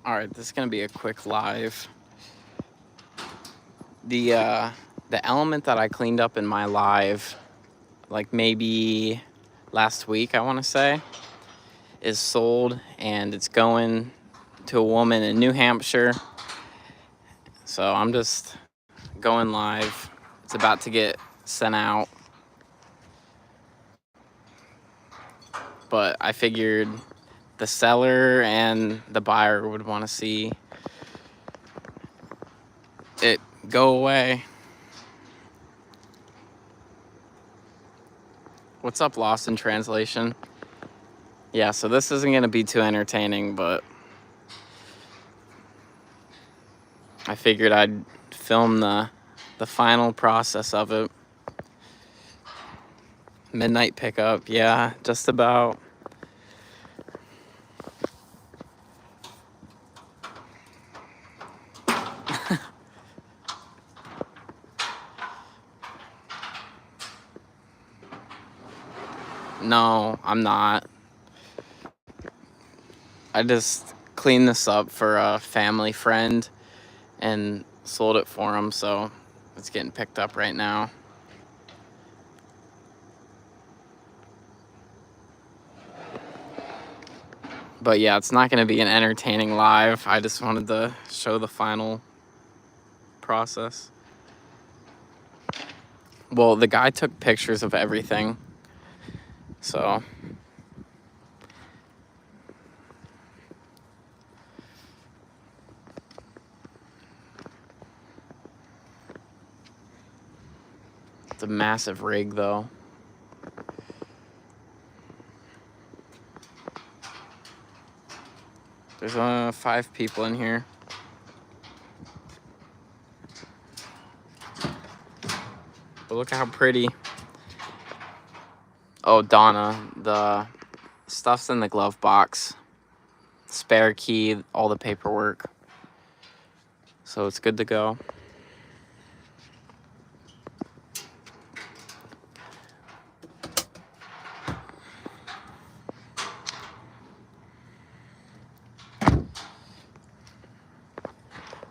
Alright, this is gonna be a quick live. The element that I cleaned up in my live, like maybe last week, I want to say, is sold, and it's going to a woman in New Hampshire. So I'm just going live. It's about to get sent out. But I figured the seller and the buyer would want to see it go away. What's up, Lost in Translation? Yeah, so this isn't going to be too entertaining, but I figured I'd film the final process of it. Midnight pickup, yeah, just about. No, I'm not. I just cleaned this up for a family friend and sold it for him, so it's getting picked up right now. But yeah, it's not going to be an entertaining live. I just wanted to show the final process. Well, the guy took pictures of everything, so it's a massive rig, though. There's 5 people in here. But look how pretty. Oh, Donna, the stuff's in the glove box. Spare key, all the paperwork. So it's good to go.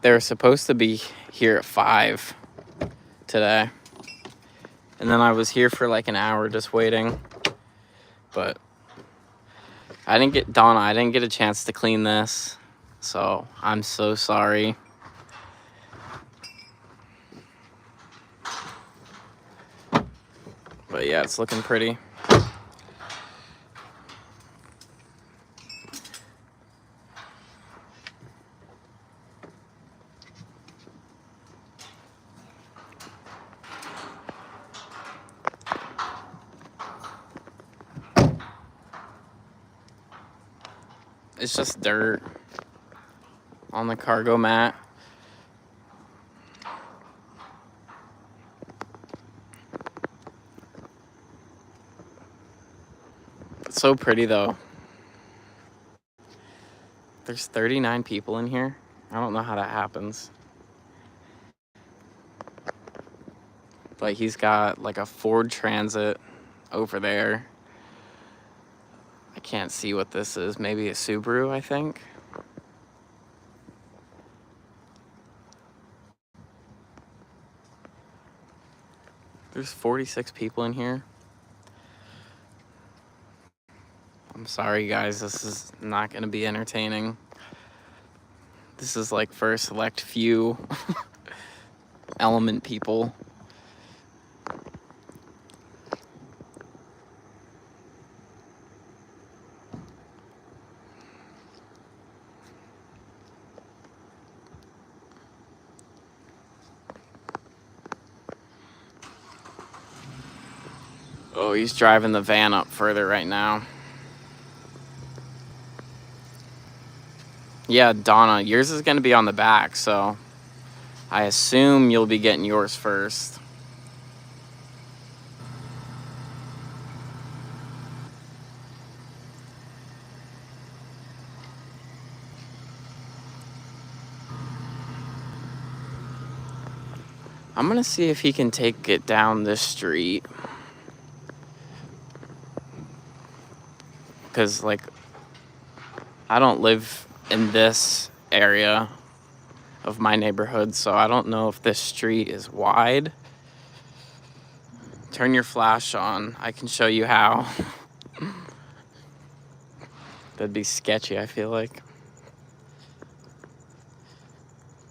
They were supposed to be here at 5 today. And then I was here for like an hour just waiting. But Donna, I didn't get a chance to clean this. So I'm so sorry. But yeah, it's looking pretty. It's just dirt on the cargo mat. It's so pretty though. There's 39 people in here. I don't know how that happens. But he's got like a Ford Transit over there. I can't see what this is. Maybe a Subaru, I think. There's 46 people in here. I'm sorry, guys. This is not going to be entertaining. This is like for a select few element people. Oh, he's driving the van up further right now. Yeah, Donna, yours is going to be on the back, so I assume you'll be getting yours first. I'm going to see if he can take it down this street. Because, like, I don't live in this area of my neighborhood, so I don't know if this street is wide. Turn your flash on. I can show you how. That'd be sketchy, I feel like.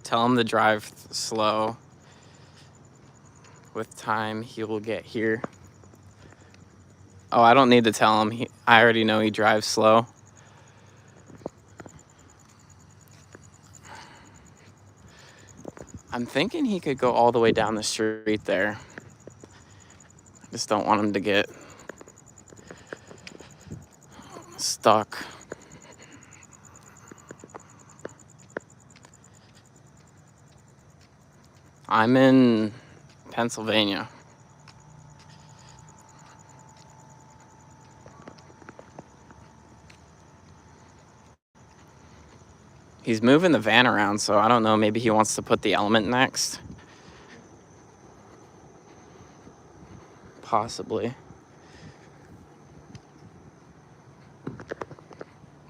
Tell him to drive slow. With time, he will get here. Oh, I don't need to tell him. I already know he drives slow. I'm thinking he could go all the way down the street there. I just don't want him to get stuck. I'm in Pennsylvania. He's moving the van around, so I don't know. Maybe he wants to put the Element next. Possibly.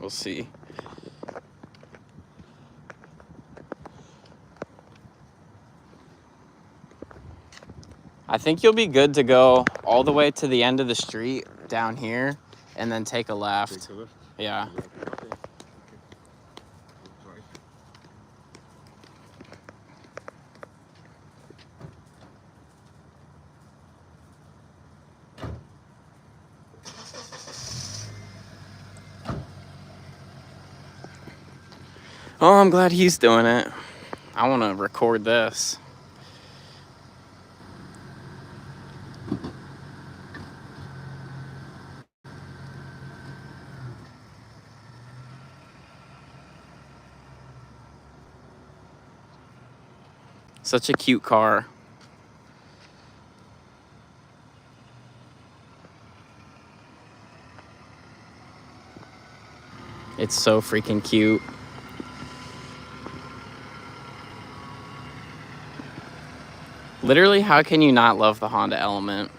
We'll see. I think you'll be good to go all the way to the end of the street down here and then take a left. Take a left? Yeah. Okay. Oh, I'm glad he's doing it. I want to record this. Such a cute car. It's so freaking cute. Literally, how can you not love the Honda Element?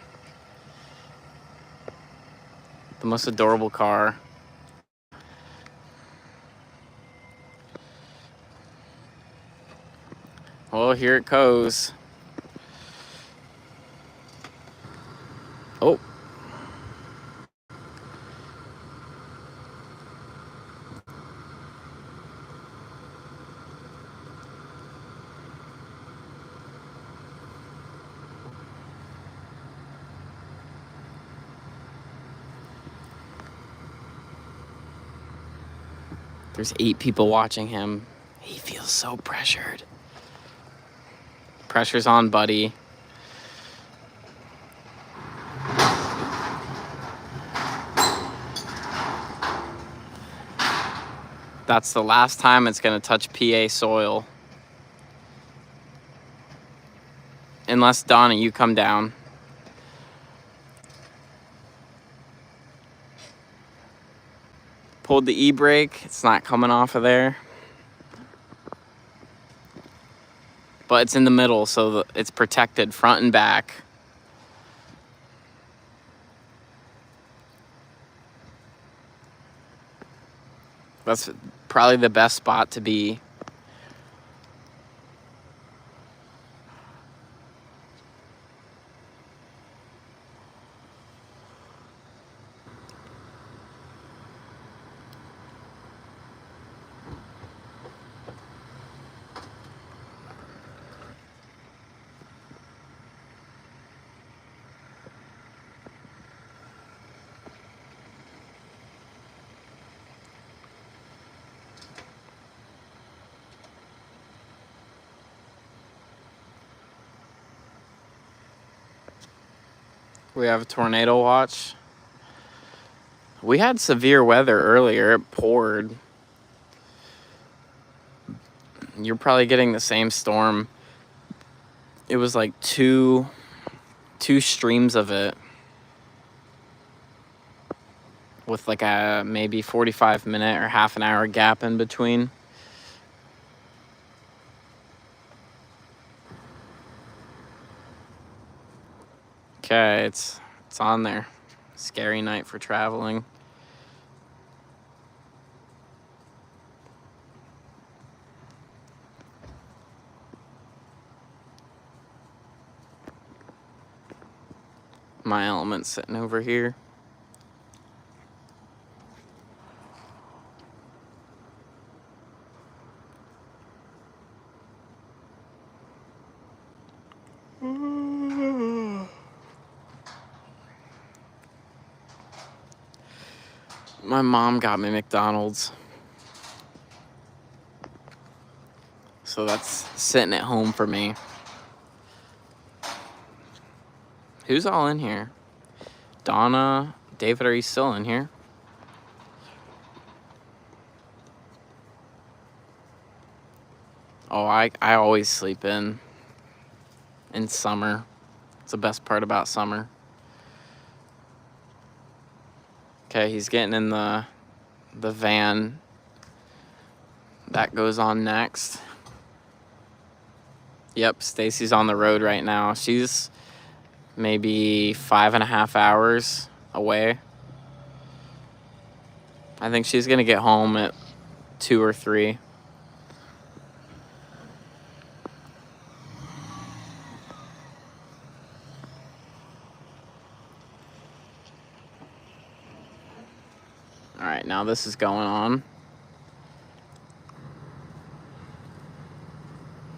The most adorable car. Well, here it goes. Oh. There's 8 people watching him. He feels so pressured. Pressure's on, buddy. That's the last time it's gonna touch PA soil. Unless, Donna, you come down. Pulled the e-brake. It's not coming off of there. But it's in the middle, so it's protected front and back. That's probably the best spot to be. We have a tornado watch. We had severe weather earlier. It poured. You're probably getting the same storm. It was like two streams of it with like a maybe 45-minute or half an hour gap in between. Okay, it's on there. Scary night for traveling. My element's sitting over here. My mom got me McDonald's. So that's sitting at home for me. Who's all in here? Donna, David, are you still in here? Oh, I always sleep in summer. It's the best part about summer. Okay, he's getting in the van. That goes on next. Yep, Stacy's on the road right now. She's maybe 5.5 hours away. I think she's gonna get home at 2 or 3. All right, now this is going on.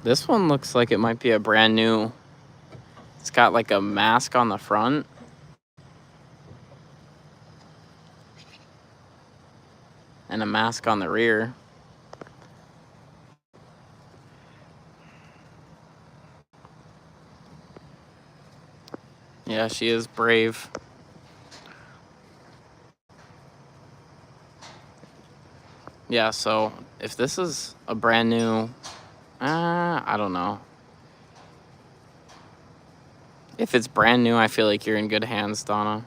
This one looks like it might be a brand new. It's got like a mask on the front. And a mask on the rear. Yeah, she is brave. Yeah, so if this is a brand new, I don't know. If it's brand new, I feel like you're in good hands, Donna.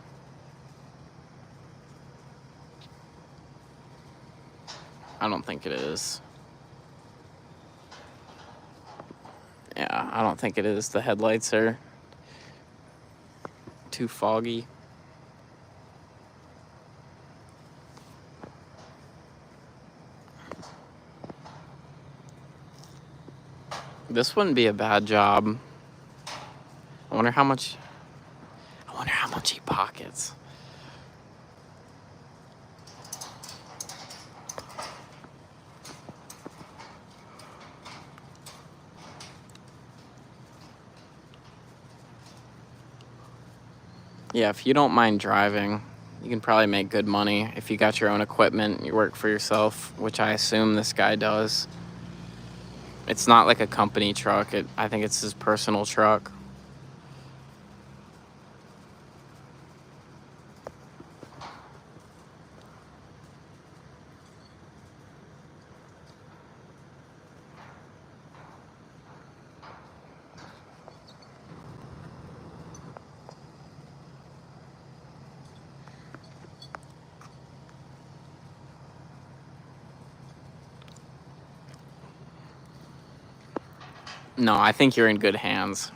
I don't think it is. Yeah, I don't think it is. The headlights are too foggy. This wouldn't be a bad job. I wonder how much he pockets. Yeah, if you don't mind driving, you can probably make good money if you got your own equipment, you work for yourself, which I assume this guy does. It's not like a company truck. I think it's his personal truck. No, I think you're in good hands.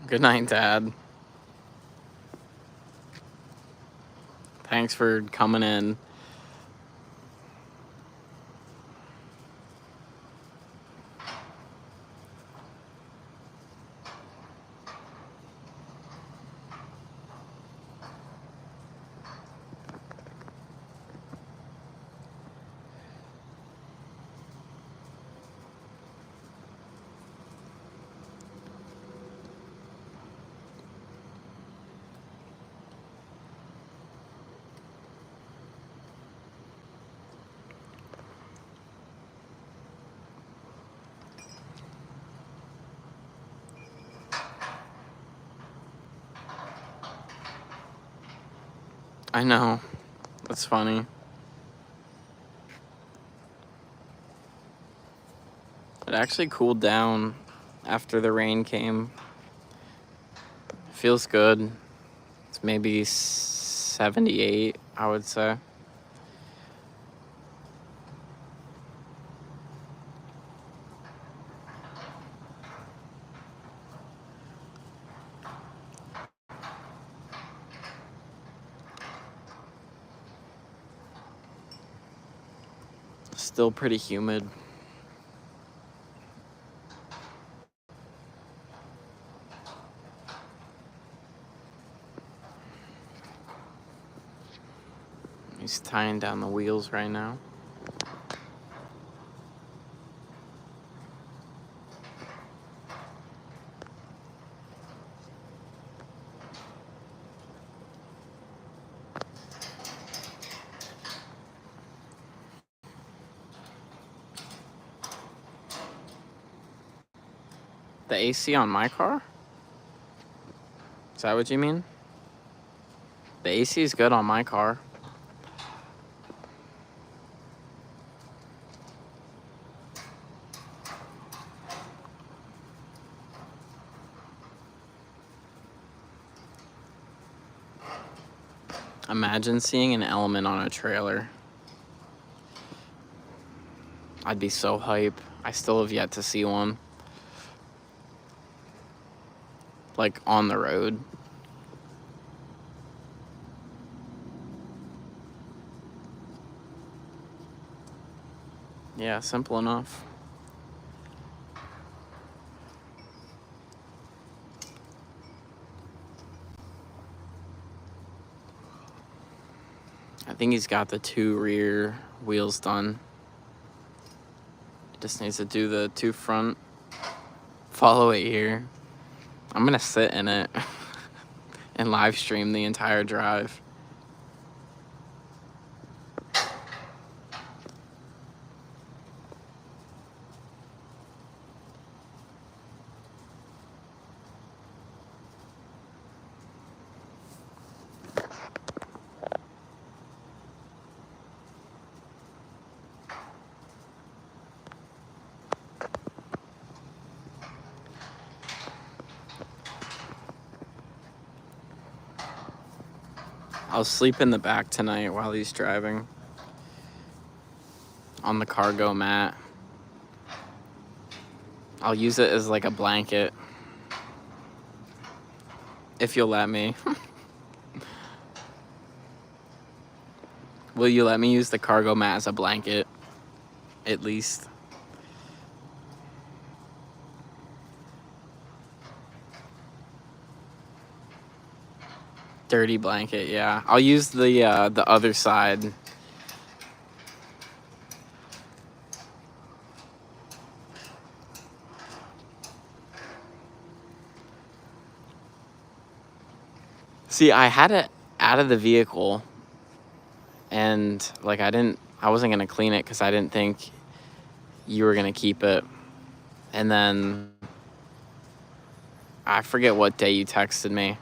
Good night, Dad. Thanks for coming in. I know. That's funny. It actually cooled down after the rain came. Feels good. It's maybe 78, I would say. Still pretty humid. He's tying down the wheels right now. The AC on my car? Is that what you mean? The AC is good on my car. Imagine seeing an element on a trailer. I'd be so hype. I still have yet to see one. Like on the road. Yeah, simple enough. I think he's got the 2 rear wheels done. Just needs to do the 2 front. Follow it here. I'm gonna sit in it and live stream the entire drive. I'll sleep in the back tonight while he's driving. On the cargo mat. I'll use it as like a blanket. If you'll let me. Will you let me use the cargo mat as a blanket? At least. Dirty blanket, yeah. I'll use the other side. See, I had it out of the vehicle, and like I wasn't gonna clean it because I didn't think you were gonna keep it. And then I forget what day you texted me.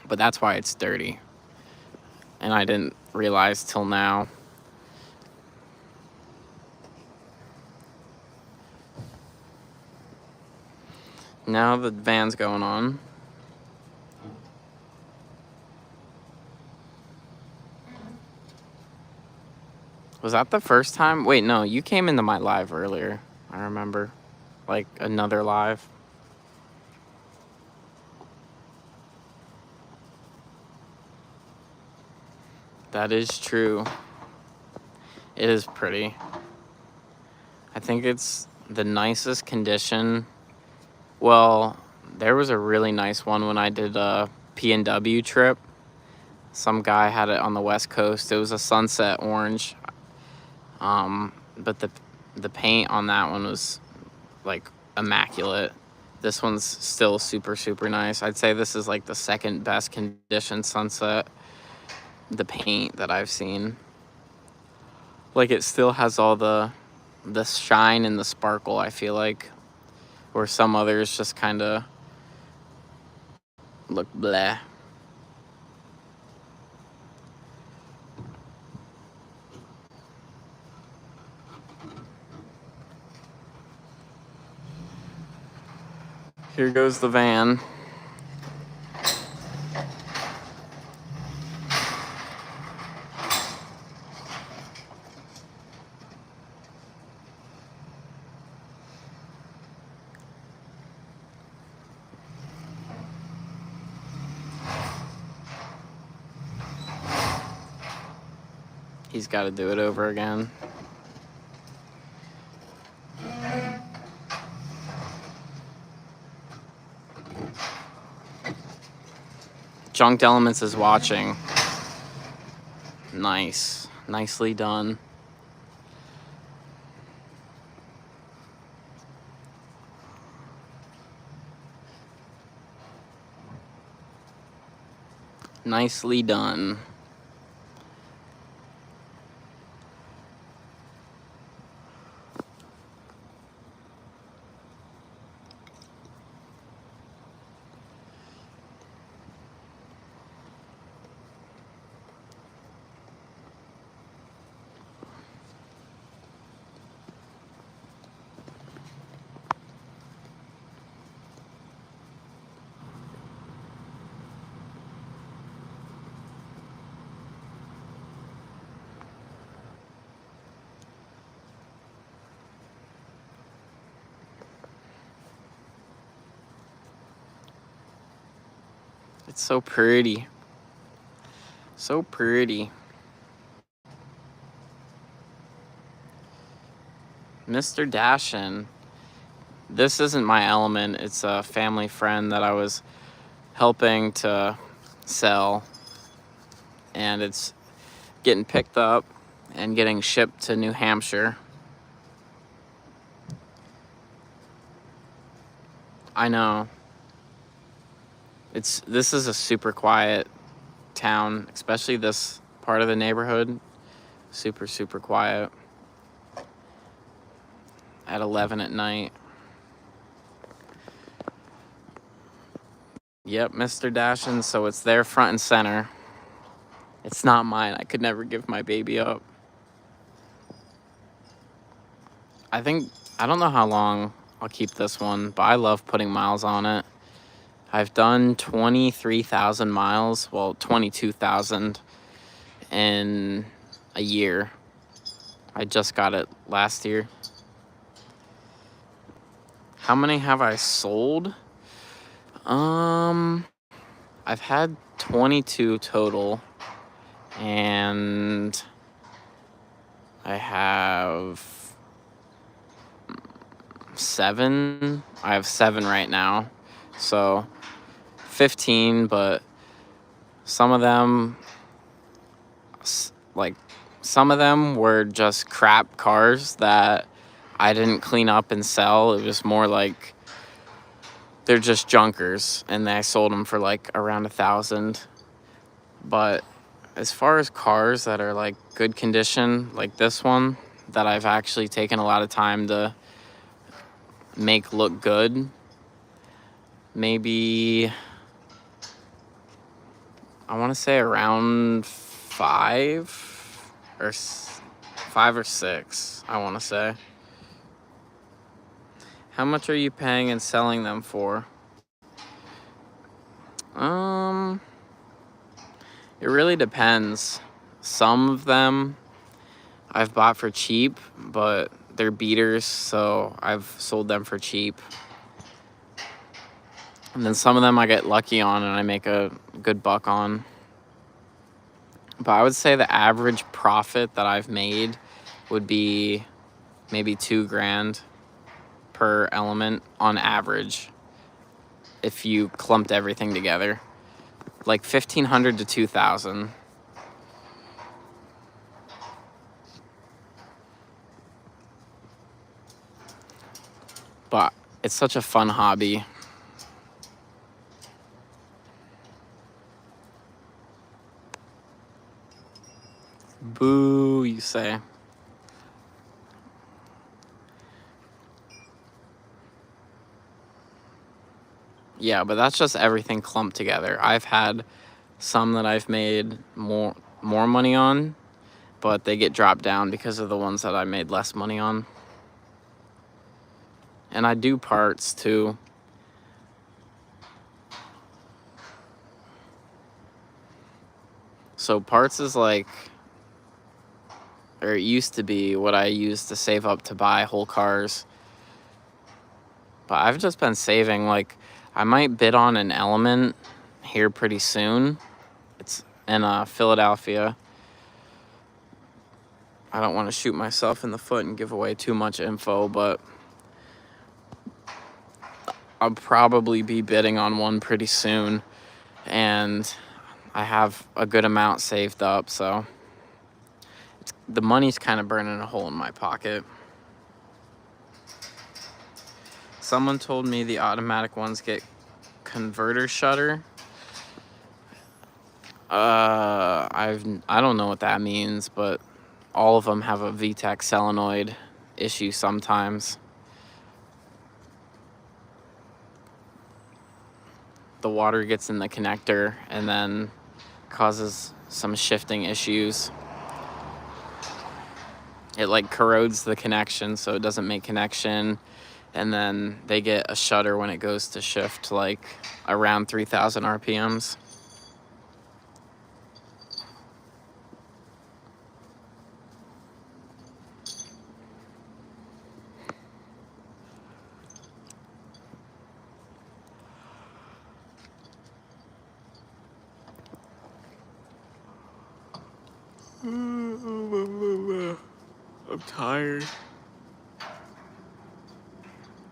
But that's why it's dirty. And I didn't realize till now. Now the van's going on. Was that the first time? Wait, no, you came into my live earlier. I remember. Like another live. That is true. It is pretty. I think it's the nicest condition. Well, there was a really nice one when I did a P&W trip. Some guy had it on the West Coast. It was a sunset orange. But the paint on that one was like immaculate. This one's still super, super nice. I'd say this is like the second best condition sunset. The paint that I've seen. Like it still has all the shine and the sparkle, I feel like. Where some others just kind of look bleh. Here goes the van. He's got to do it over again. Junked Elements is watching. Nice. Nicely done. Nicely done. It's so pretty. So pretty. Mr. Dashin. This isn't my element. It's a family friend that I was helping to sell. And it's getting picked up and getting shipped to New Hampshire. I know. This is a super quiet town, especially this part of the neighborhood. Super, super quiet. At 11 at night. Yep, Mr. Dashin, so it's there front and center. It's not mine. I could never give my baby up. I don't know how long I'll keep this one, but I love putting miles on it. I've done 23,000 miles, well, 22,000 in a year. I just got it last year. How many have I sold? I've had 22 total, and I have 7. I have 7 right now, so 15, but some of them were just crap cars that I didn't clean up and sell. It was more like they're just junkers, and I sold them for like around 1,000. But as far as cars that are like good condition, like this one that I've actually taken a lot of time to make look good, maybe I want to say around 5 or 6, I want to say. How much are you paying and selling them for? It really depends. Some of them I've bought for cheap, but they're beaters, so I've sold them for cheap. And then some of them I get lucky on and I make a good buck on. But I would say the average profit that I've made would be maybe $2,000 per element on average if you clumped everything together. Like 1,500 to 2,000. But it's such a fun hobby. Boo, you say. Yeah, but that's just everything clumped together. I've had some that I've made more money on, but they get dropped down because of the ones that I made less money on. And I do parts too. So parts is like, or it used to be what I used to save up to buy whole cars. But I've just been saving. Like, I might bid on an element here pretty soon. It's in Philadelphia. I don't want to shoot myself in the foot and give away too much info, but I'll probably be bidding on one pretty soon, and I have a good amount saved up, so the money's kind of burning a hole in my pocket. Someone told me the automatic ones get converter shutter. I don't know what that means, but all of them have a VTEC solenoid issue sometimes. The water gets in the connector and then causes some shifting issues. It like corrodes the connection, so it doesn't make connection, and then they get a shutter when it goes to shift like around 3,000 RPMs. I'm tired.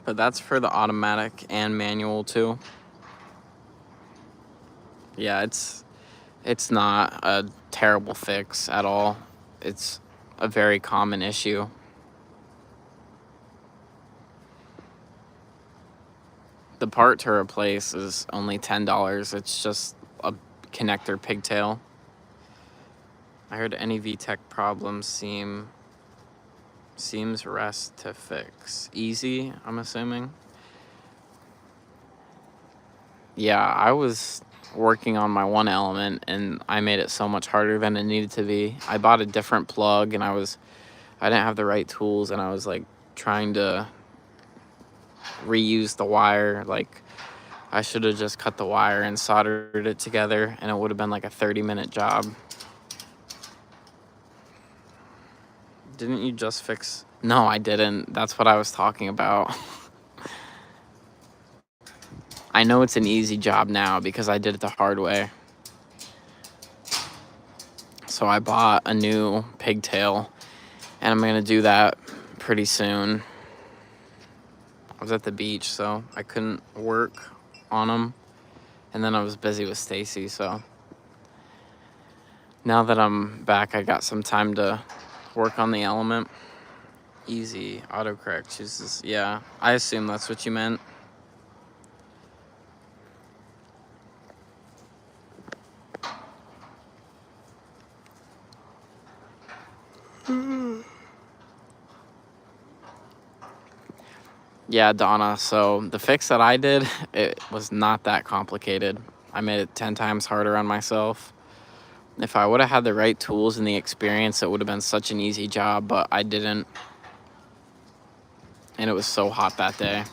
But that's for the automatic and manual too. Yeah, it's not a terrible fix at all. It's a very common issue. The part to replace is only $10. It's just a connector pigtail. I heard any VTEC problems seems rest to fix. Easy, I'm assuming. Yeah, I was working on my one element and I made it so much harder than it needed to be. I bought a different plug and I didn't have the right tools, and I was like trying to reuse the wire. Like, I should have just cut the wire and soldered it together, and it would have been like a 30-minute job. Didn't you just fix? No, I didn't. That's what I was talking about. I know it's an easy job now because I did it the hard way. So I bought a new pigtail, and I'm going to do that pretty soon. I was at the beach, so I couldn't work on them. And then I was busy with Stacy, so now that I'm back, I got some time to work on the element. Easy, autocorrect chooses. Yeah, I assume that's what you meant. Yeah, Donna, so the fix that I did, it was not that complicated. I made it 10 times harder on myself. If I would have had the right tools and the experience, it would have been such an easy job, but I didn't. And it was so hot that day.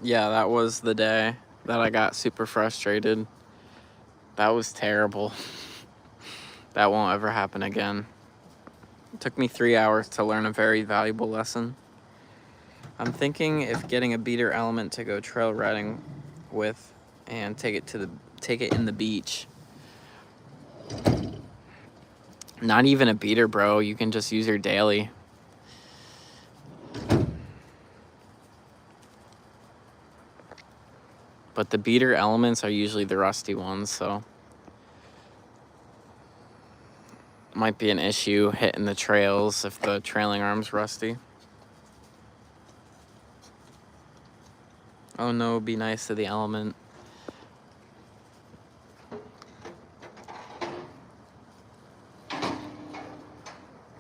Yeah, that was the day that I got super frustrated. That was terrible. That won't ever happen again. It took me 3 hours to learn a very valuable lesson. I'm thinking if getting a beater element to go trail riding with and take it in the beach. Not even a beater, bro. You can just use your daily. But the beater elements are usually the rusty ones, so might be an issue hitting the trails if the trailing arm's rusty. Oh no, be nice to the element.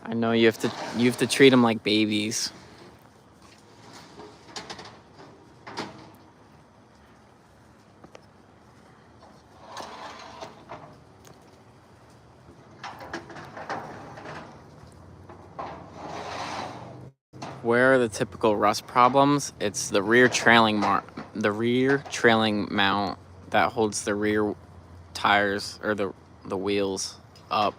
I know you have to treat them like babies. Where are the typical rust problems? It's the rear trailing mount that holds the rear tires or the wheels up.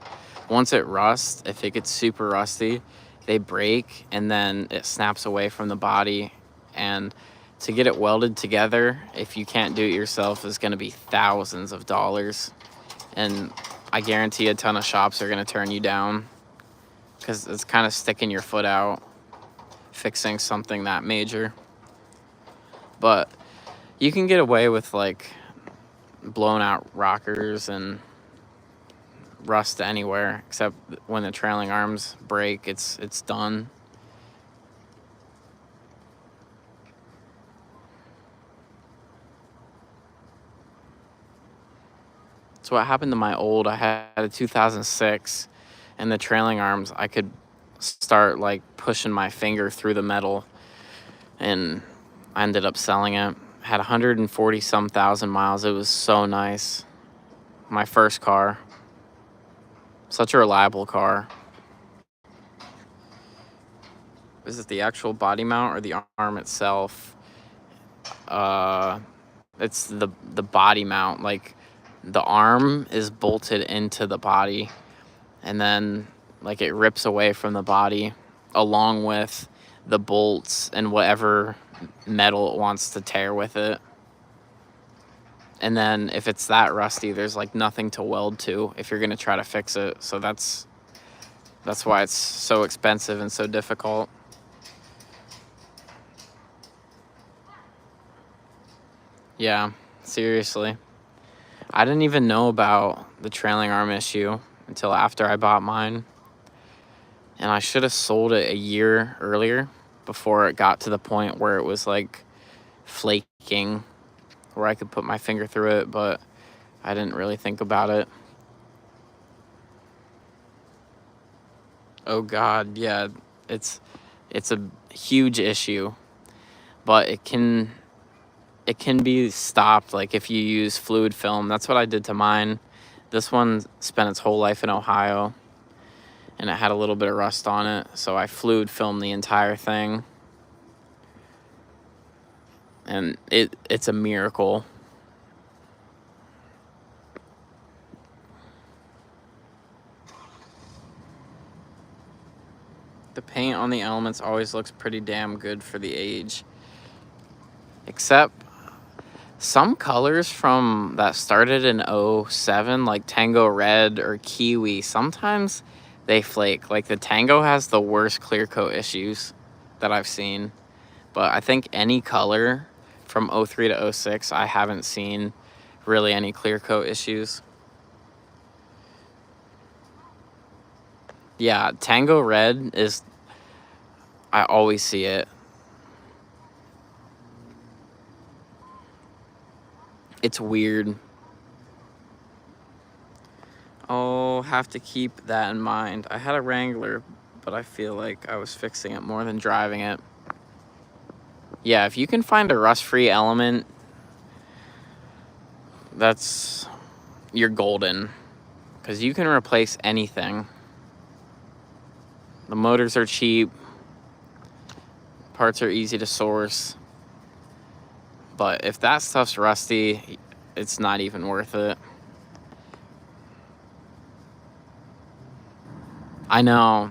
Once it rusts, if it gets super rusty, they break and then it snaps away from the body. And to get it welded together, if you can't do it yourself, is going to be thousands of dollars. And I guarantee a ton of shops are going to turn you down because it's kind of sticking your foot out fixing something that major. But you can get away with like blown out rockers and rust anywhere, except when the trailing arms break, it's done. So what happened to my old, I had a 2006, and the trailing arms, I could start like pushing my finger through the metal, and I ended up selling it. Had 140 some thousand miles. It was so nice. My first car. Such a reliable car. Is it the actual body mount or the arm itself? It's the body mount. Like the arm is bolted into the body, and then like it rips away from the body along with the bolts and whatever metal it wants to tear with it. And then if it's that rusty, there's like nothing to weld to if you're gonna try to fix it. So that's why it's so expensive and so difficult. Yeah, seriously. I didn't even know about the trailing arm issue until after I bought mine. And I should have sold it a year earlier before it got to the point where it was like flaking, where I could put my finger through it, but I didn't really think about it. Oh God, yeah, it's a huge issue, but it can be stopped. Like if you use fluid film, that's what I did to mine. This one spent its whole life in Ohio, and it had a little bit of rust on it, so I fluid filmed the entire thing, and it's a miracle. The paint on the Elements always looks pretty damn good for the age, except some colors from that started in 07, like Tango Red or Kiwi, sometimes they flake. Like the Tango has the worst clear coat issues that I've seen, but I think any color from 03 to 06, I haven't seen really any clear coat issues. Yeah, Tango Red is, I always see it. It's weird. Oh, have to keep that in mind. I had a Wrangler, but I feel like I was fixing it more than driving it. Yeah, if you can find a rust-free Element, you're golden, because you can replace anything. The motors are cheap, parts are easy to source, but if that stuff's rusty, it's not even worth it. I know.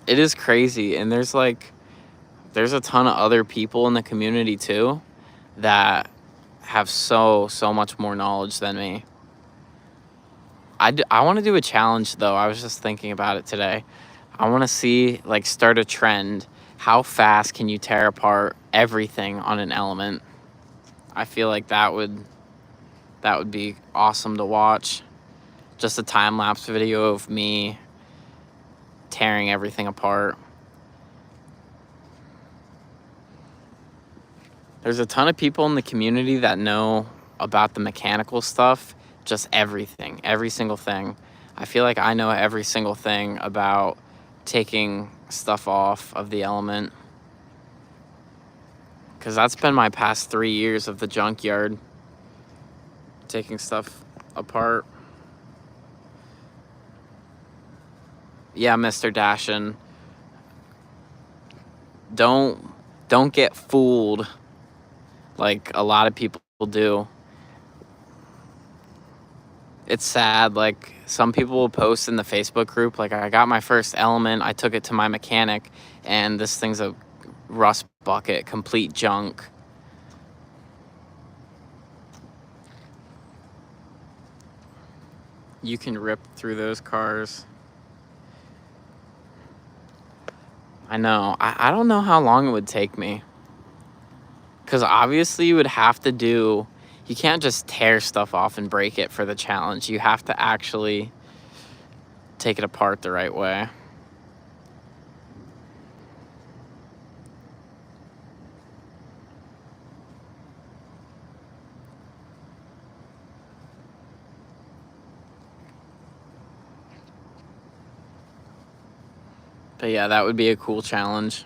It is crazy, and there's a ton of other people in the community too that have so much more knowledge than me. I want to do a challenge though. I was just thinking about it today. I want to see, like, start a trend. How fast can you tear apart everything on an Element? I feel like that would be awesome to watch. Just a time-lapse video of me tearing everything apart. There's a ton of people in the community that know about the mechanical stuff, just everything, every single thing. I feel like I know every single thing about taking stuff off of the Element, because that's been my past 3 years of the junkyard, taking stuff apart. Yeah, Mr. Dashin. don't get fooled like a lot of people do. It's sad, like some people will post in the Facebook group, like, I got my first element, I took it to my mechanic, and this thing's a rust bucket, complete junk. You can rip through those cars. I know. I don't know how long it would take me. Because obviously you would have to do... You can't just tear stuff off and break it for the challenge. You have to actually take it apart the right way. But yeah, that would be a cool challenge.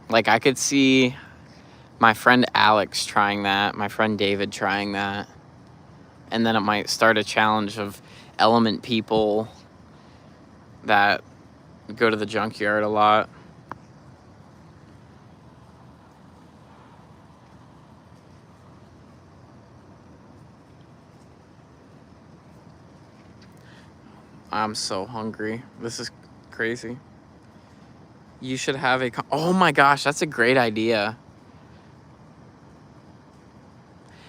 Like, I could see my friend Alex trying that, my friend David trying that, and then it might start a challenge of element people that go to the junkyard a lot. I'm so hungry. This is crazy. You should have a... Oh my gosh, that's a great idea.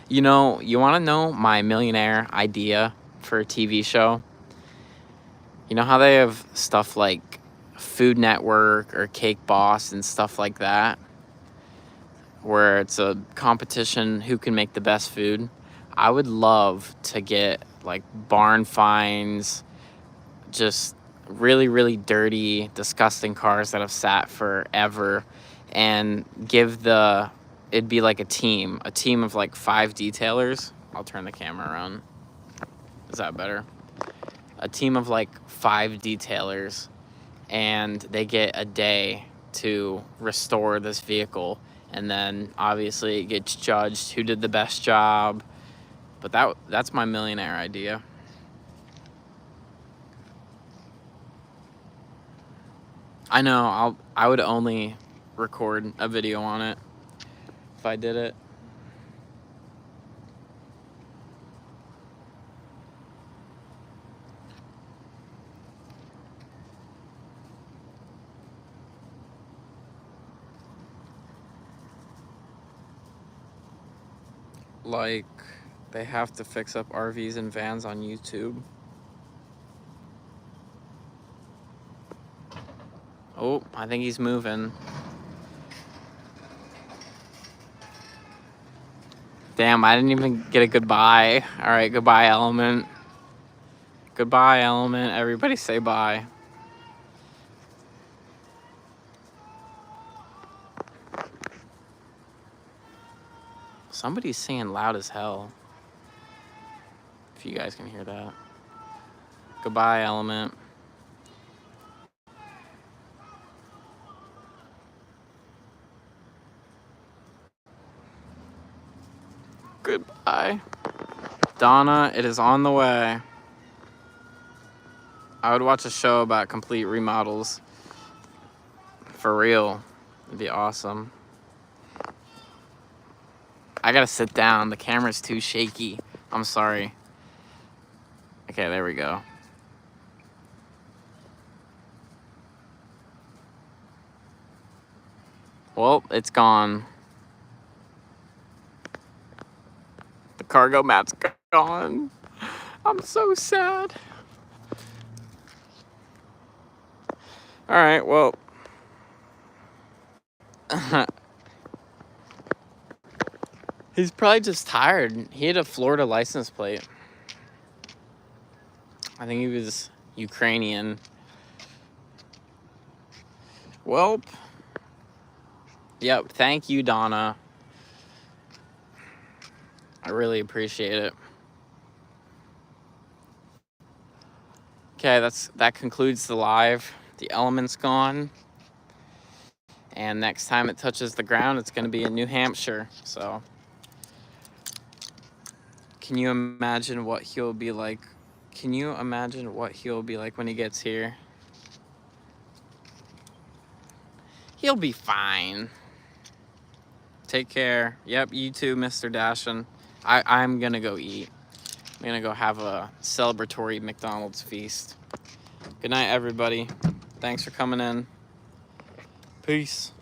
You know, you want to know my millionaire idea for a TV show? You know how they have stuff like Food Network or Cake Boss and stuff like that, where it's a competition who can make the best food? I would love to get like barn finds, just really, really dirty, disgusting cars that have sat forever, and give the... It'd be like a team of like 5 detailers. I'll turn the camera around. Is that better? A team of like 5 detailers, and they get a day to restore this vehicle, and then obviously it gets judged who did the best job. But that's my millionaire idea. I know, I would only record a video on it if I did it. Like, they have to fix up RVs and vans on YouTube. Oh, I think he's moving. Damn, I didn't even get a goodbye. All right, goodbye, Element. Goodbye, Element. Everybody say bye. Somebody's singing loud as hell. If you guys can hear that. Goodbye, Element. Goodbye. Donna, it is on the way. I would watch a show about complete remodels. For real. It'd be awesome. I gotta sit down. The camera's too shaky. I'm sorry. Okay, there we go. Well, it's gone. The cargo mat's gone. I'm so sad. All right, well. He's probably just tired. He had a Florida license plate. I think he was Ukrainian. Well, yep, thank you, Donna. I really appreciate it. Okay, that concludes the live. The element's gone. And next time it touches the ground, it's going to be in New Hampshire. So, can you imagine what he'll be like Can you imagine what he'll be like when he gets here? He'll be fine. Take care. Yep, you too, Mr. Dashin. I'm gonna go eat. I'm gonna go have a celebratory McDonald's feast. Good night, everybody. Thanks for coming in. Peace.